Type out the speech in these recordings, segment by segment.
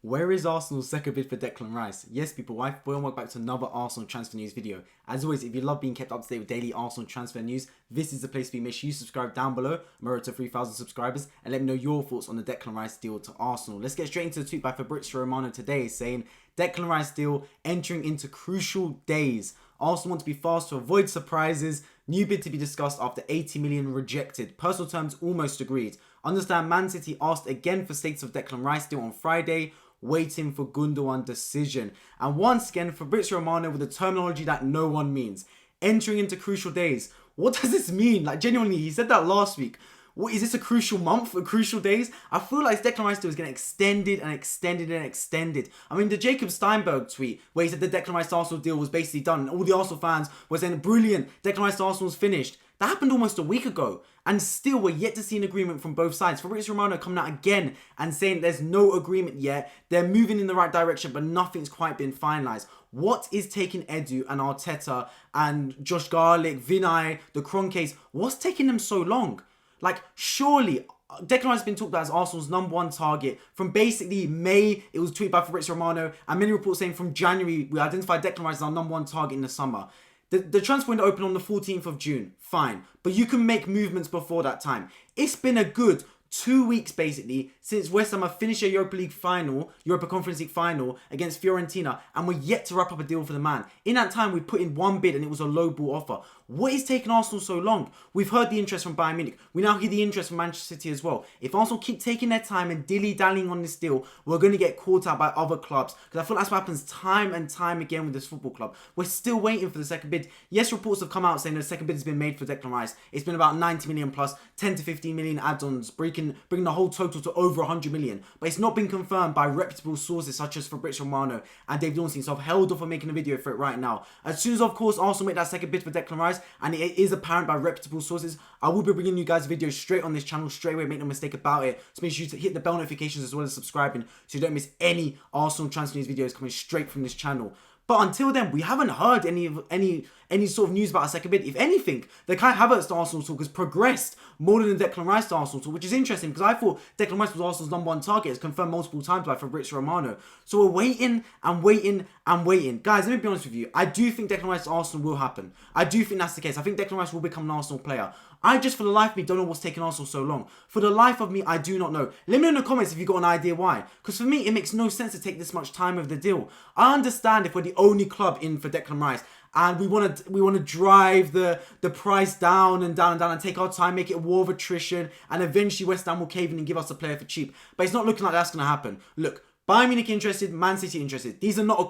Where is Arsenal's second bid for Declan Rice? Yes, people, welcome back to another Arsenal transfer news video. As always, if you love being kept up to date with daily Arsenal transfer news, this is the place to be. Make sure you subscribe down below, I'm to 3,000 subscribers, and let me know your thoughts on the Declan Rice deal to Arsenal. Let's get straight into the tweet by FABRIZIO Romano today, saying, Declan Rice deal entering into crucial days. Arsenal want to be fast to avoid surprises. New bid to be discussed after 80 million rejected. Personal terms almost agreed. Understand Man City asked again for status of Declan Rice deal on Friday. Waiting for Gundogan decision. And once again, FABRIZIO Romano with a terminology that no one means. Entering into crucial days. What does this mean? Like, genuinely, he said that last week. What, is this a crucial month for crucial days? I feel like Declan Rice deal is getting extended and extended and extended. I mean, the Jacob Steinberg tweet where he said the Declan Rice Arsenal deal was basically done and all the Arsenal fans were saying, brilliant, Declan Rice Arsenal's finished. That happened almost a week ago, and still we're yet to see an agreement from both sides. FABRIZIO Romano coming out again and saying there's no agreement yet. They're moving in the right direction, but nothing's quite been finalised. What is taking Edu and Arteta and Josh Garlick, Vinay, the Kroenkes, what's taking them so long? Like, surely Declan Rice has been talked about as Arsenal's #1 target from basically May. It was tweeted by FABRIZIO Romano, and many reports saying from January we identified Declan Rice as our #1 target in the summer. The transfer window opened on the 14th of June, fine. But you can make movements before that time. It's been a good 2 weeks, basically, since West Ham have finished a Europa Conference League final against Fiorentina, and we're yet to wrap up a deal for the man. In that time, we put in one bid, and it was a low ball offer. What is taking Arsenal so long? We've heard the interest from Bayern Munich. We now hear the interest from Manchester City as well. If Arsenal keep taking their time and dilly-dallying on this deal, we're going to get caught out by other clubs. Because I feel that's what happens time and time again with this football club. We're still waiting for the second bid. Yes, reports have come out saying the second bid has been made for Declan Rice. It's been about 90 million plus, 10 to 15 million add-ons, bringing the whole total to over 100 million. But it's not been confirmed by reputable sources such as FABRIZIO Romano and Dave Dornstein. So I've held off on making a video for it right now. As soon as, of course, Arsenal make that second bid for Declan Rice, and it is apparent by reputable sources, I will be bringing you guys videos straight on this channel straight away. Make no mistake about it. So make sure you hit the bell notifications as well as subscribing so you don't miss any Arsenal transfer news videos coming straight from this channel. But until then, we haven't heard any sort of news about a second bid. If anything, the Kai Havertz to Arsenal talk has progressed more than the Declan Rice to Arsenal talk, which is interesting because I thought Declan Rice was Arsenal's #1 target. It's confirmed multiple times by FABRIZIO Romano. So we're waiting and waiting and waiting. Guys, let me be honest with you. I do think Declan Rice to Arsenal will happen. I do think that's the case. I think Declan Rice will become an Arsenal player. I just, for the life of me, don't know what's taking Arsenal so long. For the life of me, I do not know. Let me know in the comments if you've got an idea why. Because for me, it makes no sense to take this much time with the deal. I understand if we're the only club in for Declan Rice and we want to drive the price down and down and down and take our time, make it a war of attrition, and eventually West Ham will cave in and give us a player for cheap. But it's not looking like that's going to happen. Look, Bayern Munich interested, Man City interested. These are not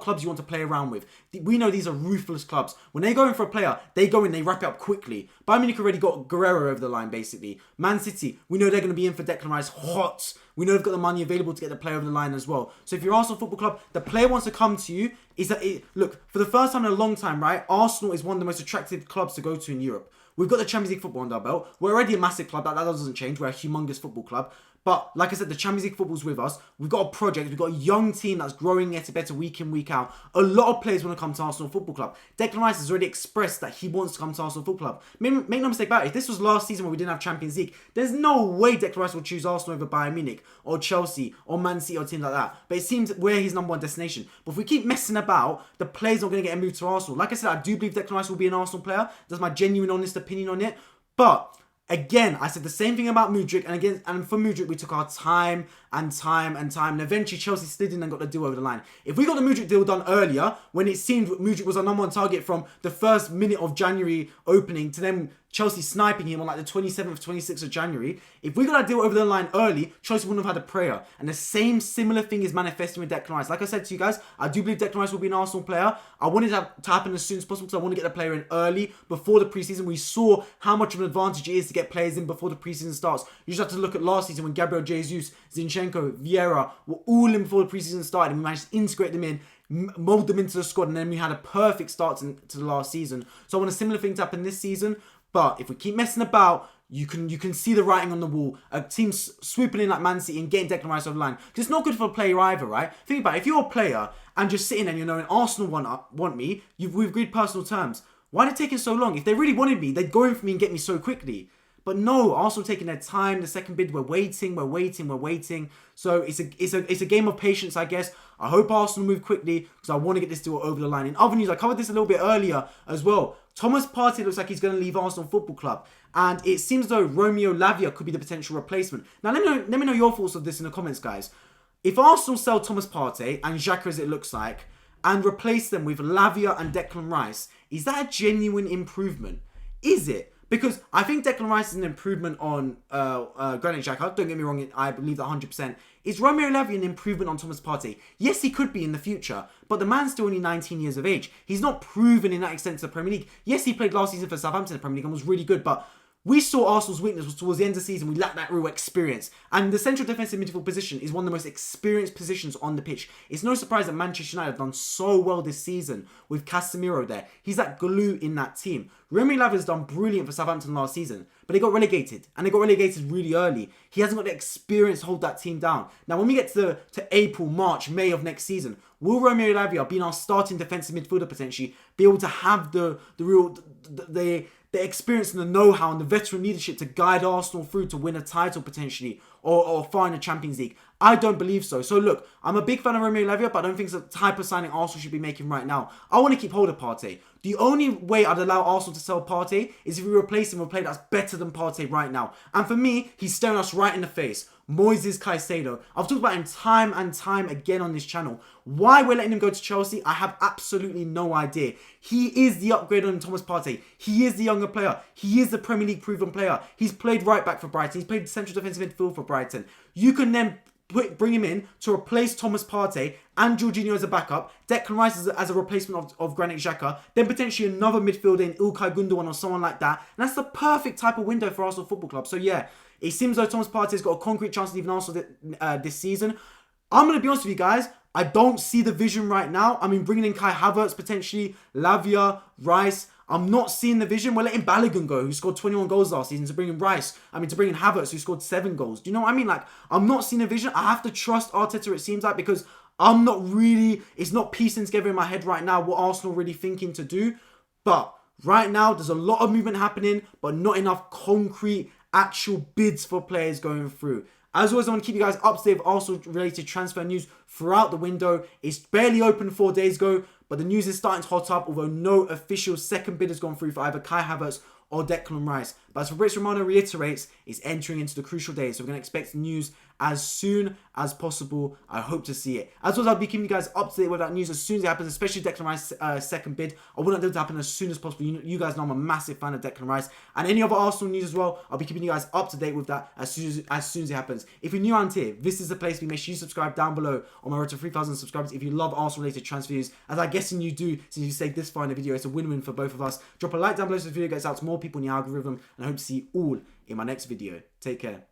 clubs you want to play around with. We know these are ruthless clubs. When they go in for a player, they go in, they wrap it up quickly. Bayern Munich already got Guerrero over the line, basically. Man City, we know they're going to be in for Declan Rice hot. We know they've got the money available to get the player over the line as well. So if you're Arsenal Football Club, the player wants to come to you. Look, for the first time in a long time, right? Arsenal is one of the most attractive clubs to go to in Europe. We've got the Champions League football under our belt. We're already a massive club. That doesn't change. We're a humongous football club. But like I said, the Champions League football's with us. We've got a project. We've got a young team that's growing yet better week in, week out. A lot of players want to come to Arsenal Football Club. Declan Rice has already expressed that he wants to come to Arsenal Football Club. Make no mistake about it. If this was last season where we didn't have Champions League, there's no way Declan Rice will choose Arsenal over Bayern Munich or Chelsea or Man City or teams like that. But it seems we're his #1 destination. But if we keep messing about, the players are going to get moved to Arsenal. Like I said, I do believe Declan Rice will be an Arsenal player. That's my genuine, honest opinion on it. But again, I said the same thing about Mudryk, and for Mudryk, we took our time and eventually Chelsea slid in and got the deal over the line. If we got the Mudryk deal done earlier, when it seemed Mudryk was our #1 target from the first minute of January opening to then Chelsea sniping him on like the 27th, 26th of January, if we got that deal over the line early, Chelsea wouldn't have had a prayer. And the same similar thing is manifesting with Declan Rice. Like I said to you guys, I do believe Declan Rice will be an Arsenal player. I wanted that to happen as soon as possible because I want to get the player in early before the preseason. We saw how much of an advantage it is to get players in before the preseason starts. You just have to look at last season when Gabriel Jesus, Zinchenko, Vieira were all in before the preseason started, and we managed to integrate them in, mold them into the squad, and then we had a perfect start to the last season. So I want a similar thing to happen this season. But if we keep messing about, you can see the writing on the wall. A team swooping in like Man City and getting Declan Rice over the line. Because it's not good for a player either, right? Think about it. If you're a player and just sitting there and you're knowing Arsenal want me, we've agreed personal terms. Why did it take it so long? If they really wanted me, they'd go in for me and get me so quickly. But no, Arsenal taking their time. The second bid, we're waiting. So it's a game of patience, I guess. I hope Arsenal move quickly because I want to get this deal over the line. In other news, I covered this a little bit earlier as well. Thomas Partey looks like he's going to leave Arsenal Football Club. And it seems though Romeo Lavia could be the potential replacement. Now, let me know your thoughts of this in the comments, guys. If Arsenal sell Thomas Partey and Xhaka as it looks like, and replace them with Lavia and Declan Rice, is that a genuine improvement? Is it? Because I think Declan Rice is an improvement on Granit Xhaka. Don't get me wrong, I believe that 100%. Is Romeo Lavia an improvement on Thomas Partey? Yes, he could be in the future, but the man's still only 19 years of age. He's not proven in that extent to the Premier League. Yes, he played last season for Southampton in the Premier League and was really good, but we saw Arsenal's weakness was towards the end of the season. We lacked that real experience. And the central defensive midfield position is one of the most experienced positions on the pitch. It's no surprise that Manchester United have done so well this season with Casemiro there. He's that glue in that team. Romeo Lavia has done brilliant for Southampton last season, but they got relegated. And they got relegated really early. He hasn't got the experience to hold that team down. Now, when we get to April, March, May of next season, will Romeo Lavia, being our starting defensive midfielder potentially, be able to have the experience and the know-how and the veteran leadership to guide Arsenal through to win a title potentially or find a Champions League? I don't believe so. So look, I'm a big fan of Romeo Lavia, but I don't think it's the type of signing Arsenal should be making right now. I want to keep hold of Partey. The only way I'd allow Arsenal to sell Partey is if we replace him with a player that's better than Partey right now. And for me, he's staring us right in the face. Moises Caicedo. I've talked about him time and time again on this channel. Why we're letting him go to Chelsea, I have absolutely no idea. He is the upgrade on Thomas Partey. He is the younger player. He is the Premier League proven player. He's played right back for Brighton. He's played central defensive midfield for Brighton. You can then bring him in to replace Thomas Partey and Jorginho as a backup, Declan Rice as a replacement of Granit Xhaka, then potentially another midfielder in Ilkay Gundogan or someone like that. And that's the perfect type of window for Arsenal Football Club. So yeah, it seems though Thomas Partey's got a concrete chance of leaving Arsenal this season. I'm going to be honest with you guys, I don't see the vision right now. I mean, bringing in Kai Havertz potentially, Lavia, Rice, I'm not seeing the vision. We're letting Balogun go, who scored 21 goals last season, to bring in Rice. To bring in Havertz, who scored 7 goals. Do you know what I mean? Like, I'm not seeing a vision. I have to trust Arteta, it seems like, because I'm not really, it's not piecing together in my head right now what Arsenal are really thinking to do. But right now, there's a lot of movement happening, but not enough concrete, actual bids for players going through. As always, I want to keep you guys up to date with Arsenal-related transfer news throughout the window. It's barely open 4 days ago, but the news is starting to hot up, although no official second bid has gone through for either Kai Havertz or Declan Rice. But as FABRIZIO Romano reiterates, it's entering into the crucial days, so we're going to expect news as soon as possible. I hope to see it. As well as I'll be keeping you guys up to date with that news as soon as it happens, especially Declan Rice's second bid. I want it to happen as soon as possible. You guys know I'm a massive fan of Declan Rice. And any other Arsenal news as well, I'll be keeping you guys up to date with that as soon as it happens. If you're new around here, this is the place to be. Make sure you subscribe down below on my road to 3,000 subscribers if you love Arsenal-related transfer news, as I'm guessing you do since you stayed this far in the video. It's a win-win for both of us. Drop a like down below so this video gets out to more people in the algorithm, and I hope to see you all in my next video. Take care.